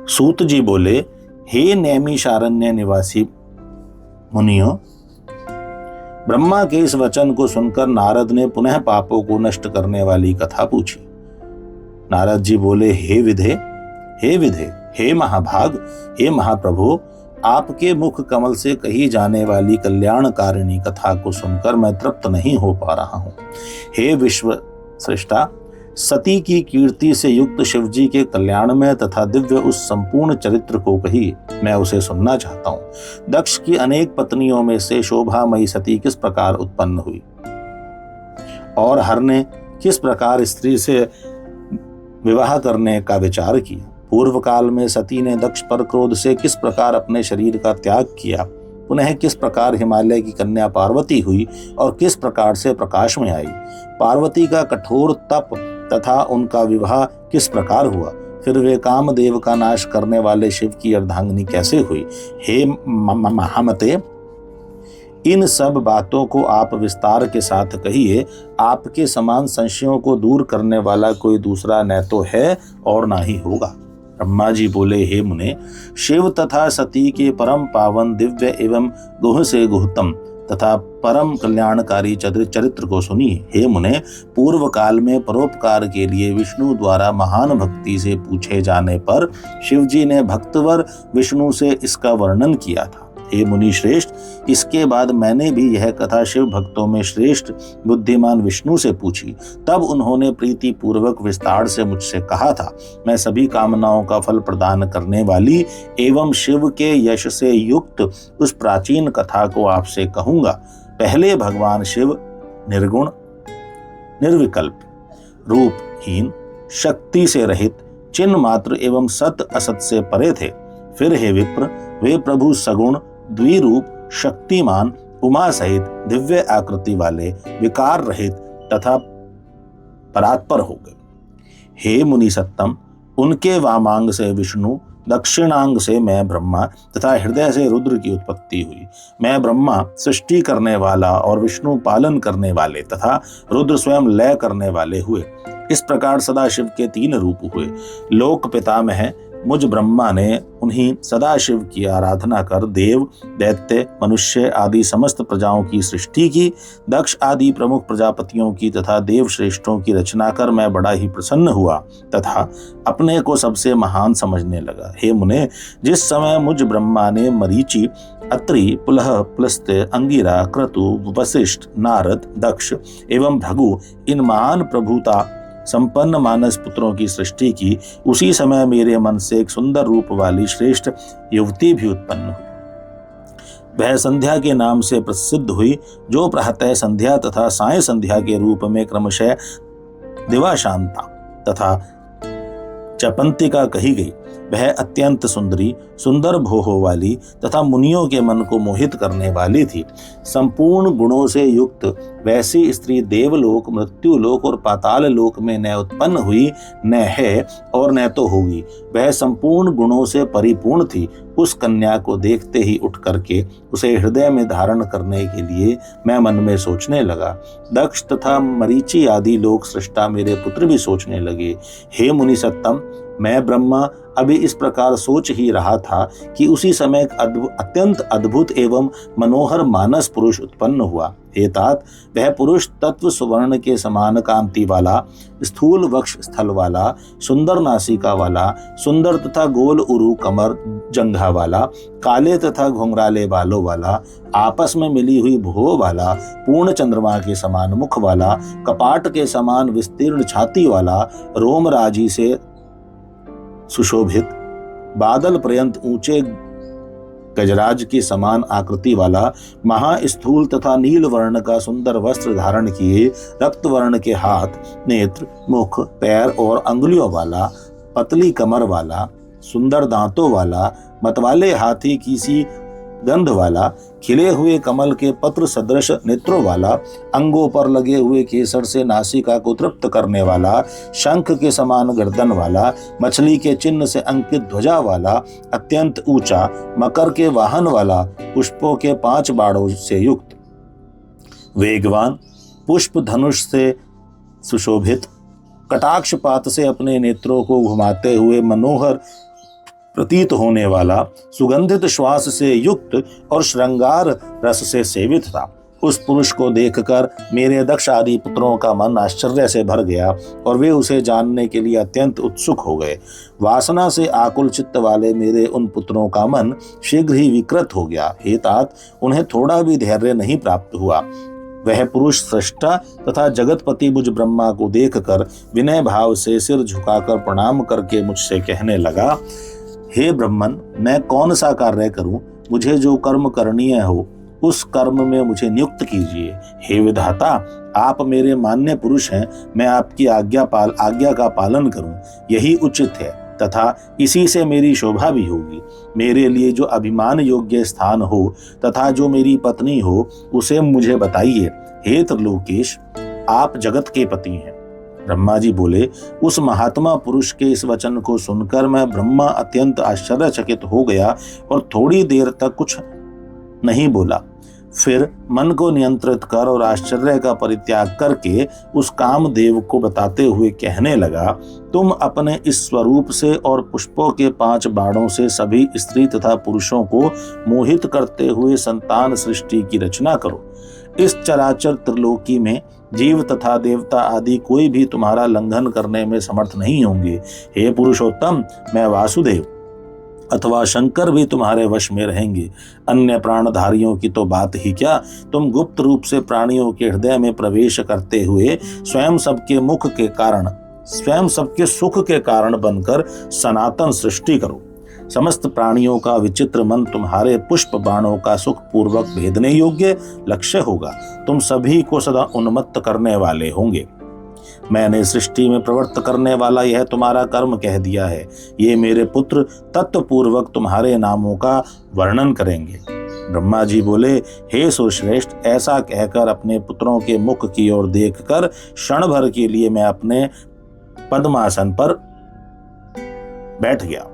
सूत जी बोले, हे नैमिषारण्य निवासी मुनियों, ब्रह्मा के इस वचन को सुनकर नारद ने पुनः पापों को नष्ट करने वाली कथा पूछी। नारद जी बोले, हे विधे, हे विधे, हे महाभाग, हे महाप्रभु, आपके मुख कमल से कही जाने वाली कल्याणकारिणी कथा को सुनकर मैं तृप्त नहीं हो पा रहा हूं। हे विश्व सृष्टा, सती की कीर्ति से युक्त शिवजी के कल्याणमय तथा दिव्य उस संपूर्ण चरित्र को कही, मैं उसे सुनना चाहता हूं। दक्ष की अनेक पत्नियों में से शोभामयी सती किस प्रकार उत्पन्न हुई और हर ने किस प्रकार स्त्री से विवाह करने का विचार किया। पूर्व काल में सती ने दक्ष पर क्रोध से किस प्रकार अपने शरीर का त्याग किया, पुनः किस प्रकार हिमालय की कन्या पार्वती हुई और किस प्रकार से प्रकाश में आई। पार्वती का कठोर तप तथा उनका विवाह किस प्रकार हुआ, फिर वे कामदेव का नाश करने वाले शिव की अर्धांगिनी कैसे हुई। हे महामते, इन सब बातों को आप विस्तार के साथ कहिए। आपके समान संशयों को दूर करने वाला कोई दूसरा न तो है और ना ही होगा। ब्रह्मा जी बोले, हे मुने, शिव तथा सती के परम पावन दिव्य एवं गुह से गुहतम तथा परम कल्याणकारी चरित्र को सुनिए। हे मुने, पूर्व काल में परोपकार के लिए विष्णु द्वारा महान भक्ति से पूछे जाने पर शिवजी ने भक्तवर विष्णु से इसका वर्णन किया था। हे मुनि श्रेष्ठ, इसके बाद मैंने भी यह कथा शिव भक्तों में श्रेष्ठ बुद्धिमान विष्णु से पूछी। तब उन्होंने प्रीति पूर्वक विस्तार से मुझसे कहा था, मैं सभी कामनाओं का फल प्रदान करने वाली एवं शिव के यश से युक्त उस प्राचीन कथा को आपसे कहूंगा। पहले भगवान शिव निर्गुण, निर्विकल्प, रूपहीन, शक्ति से रहित, चिन्ह मात्र एवं सत असत से परे थे। फिर हे विप्र, वे प्रभु सगुण, द्विरूप, शक्तिमान, उमा सहित दिव्य आकृति वाले, विकार रहित तथा परात्पर हो गए। हे मुनि सत्तम, उनके वामांग से विष्णु, दक्षिणांग से मैं ब्रह्मा तथा हृदय से रुद्र की उत्पत्ति हुई। मैं ब्रह्मा सृष्टि करने वाला और विष्णु पालन करने वाले तथा रुद्र स्वयं लय करने वाले हुए। इस प्रकार सदाशिव के 3 रूप हुए। लोक पितामह मुझ ब्रह्मा ने उन्हीं सदाशिव की आराधना कर देव, दैत्य, मनुष्य आदि समस्त प्रजाओं की सृष्टि की। दक्ष आदि प्रमुख प्रजापतियों की तथा देव श्रेष्ठों की रचना कर मैं बड़ा ही प्रसन्न हुआ तथा अपने को सबसे महान समझने लगा। हे मुने, जिस समय मुझ ब्रह्मा ने मरीचि, अत्रि, पुलह, पुलस्त्य, अंगिरा, क्रतु, वशिष्ठ, नारद, दक्ष एवं भृगु इन महान प्रभुता संपन्न मानस पुत्रों की सृष्टि की, उसी समय मेरे मन से एक सुंदर रूप वाली श्रेष्ठ युवती भी उत्पन्न हुई। वह संध्या के नाम से प्रसिद्ध हुई, जो प्रातः संध्या तथा साय संध्या के रूप में क्रमशः दिवाशांता तथा चपंतिका कही गई। वह अत्यंत सुंदरी, सुंदर भोहों वाली तथा मुनियों के मन को मोहित करने वाली थी। संपूर्ण गुणों से युक्त वैसी स्त्री देवलोक, मृत्युलोक और पाताल लोक में न उत्पन्न हुई, न है और न तो होगी। वह संपूर्ण गुणों से परिपूर्ण थी। उस कन्या को देखते ही उठ करके उसे हृदय में धारण करने के लिए मैं मन में सोचने लगा। दक्ष तथा मरीचि आदि लोक सृष्टा मेरे पुत्र भी सोचने लगे। हे मुनि सत्तम, मैं ब्रह्मा अभी इस प्रकार सोच ही रहा था कि उसी समय एक अत्यंत अद्भुत एवं मनोहर मानस पुरुष उत्पन्न हुआ। हे तात, वह पुरुष तत्व सुवर्ण के समान कांति वाला, स्थूल वक्ष स्थल वाला, सुंदर नासिका वाला, सुंदर तथा गोल उरु कमर जंघा वाला, काले तथा घुंघराले बालों वाला, आपस में मिली हुई भुहों वाला, पूर्ण चंद्रमा के समान मुख वाला, कपाट के समान विस्तीर्ण छाती वाला, रोमराजी से सुशोभित, बादल पर्यंत ऊंचे गजराज की समान आकृति वाला, महास्थूल तथा नील वर्ण का सुंदर वस्त्र धारण किए, रक्त वर्ण के हाथ, नेत्र, मुख, पैर और अंगुलियों वाला, पतली कमर वाला, सुंदर दांतों वाला, मतवाले हाथी की सी गंध वाला, खिले हुए कमल के पत्र सदृश नेत्रों वाला, अंगों पर लगे हुए केसर से नासिका को तृप्त करने वाला, शंख के समान गर्दन वाला, मछली के चिन्ह से अंकित ध्वजा वाला, अत्यंत ऊंचा, मकर के वाहन वाला, पुष्पों के 5 बाड़ों से युक्त, वेगवान, पुष्प धनुष से सुशोभित, कटाक्षपात से अपने नेत्रों को घुमाते हुए मनोहर प्रतीत होने वाला, सुगंधित श्वास से युक्त और श्रृंगार रस से सेवित था। उस पुरुष को देखकर मेरे दक्ष आदि पुत्रों का मन आश्चर्य से भर गया और वे उसे जानने के लिए अत्यंत उत्सुक हो गए। वासना से आकुल चित्त वाले मेरे उन पुत्रों का मन शीघ्र ही विकृत हो गया। हे तात, उन्हें थोड़ा भी धैर्य नहीं प्राप्त हुआ। वह पुरुष सृष्टा तथा जगतपति मुझ ब्रह्मा को देखकर विनय भाव से सिर झुकाकर प्रणाम करके मुझसे कहने लगा, हे ब्रह्मन, मैं कौन सा कार्य करूं? मुझे जो कर्म करणीय हो उस कर्म में मुझे नियुक्त कीजिए। हे विधाता, आप मेरे मान्य पुरुष हैं, मैं आपकी आज्ञा का पालन करूं, यही उचित है तथा इसी से मेरी शोभा भी होगी। मेरे लिए जो अभिमान योग्य स्थान हो तथा जो मेरी पत्नी हो उसे मुझे बताइए। हे त्रिलोकेश, आप जगत के पति हैं। ब्रह्मा जी बोले, उस महात्मा पुरुष के इस वचन को सुनकर मैं ब्रह्मा अत्यंत आश्चर्यचकित हो गया और थोड़ी देर तक कुछ नहीं बोला। फिर मन को नियंत्रित कर और आश्चर्य का परित्याग करके उस कामदेव को बताते हुए कहने लगा, तुम अपने इस स्वरूप से और पुष्पों के 5 बाणों से सभी स्त्री तथा पुरुषों को मोहित करते हुए संतान सृष्टि की रचना करो। इस चराचर त्रिलोकी में जीव तथा देवता आदि कोई भी तुम्हारा लंघन करने में समर्थ नहीं होंगे। हे पुरुषोत्तम, मैं वासुदेव अथवा शंकर भी तुम्हारे वश में रहेंगे। अन्य प्राणधारियों की तो बात ही क्या, तुम गुप्त रूप से प्राणियों के हृदय में प्रवेश करते हुए स्वयं सबके सुख के कारण बनकर सनातन सृष्टि करो। समस्त प्राणियों का विचित्र मन तुम्हारे पुष्प बाणों का सुख पूर्वक भेदने योग्य लक्ष्य होगा। तुम सभी को सदा उन्मत्त करने वाले होंगे। मैंने सृष्टि में प्रवृत्त करने वाला यह तुम्हारा कर्म कह दिया है। ये मेरे पुत्र तत्वपूर्वक तुम्हारे नामों का वर्णन करेंगे। ब्रह्मा जी बोले, हे सुरश्रेष्ठ, ऐसा कहकर अपने पुत्रों के मुख की ओर देखकर क्षण भर के लिए मैं अपने पद्मासन पर बैठ गया।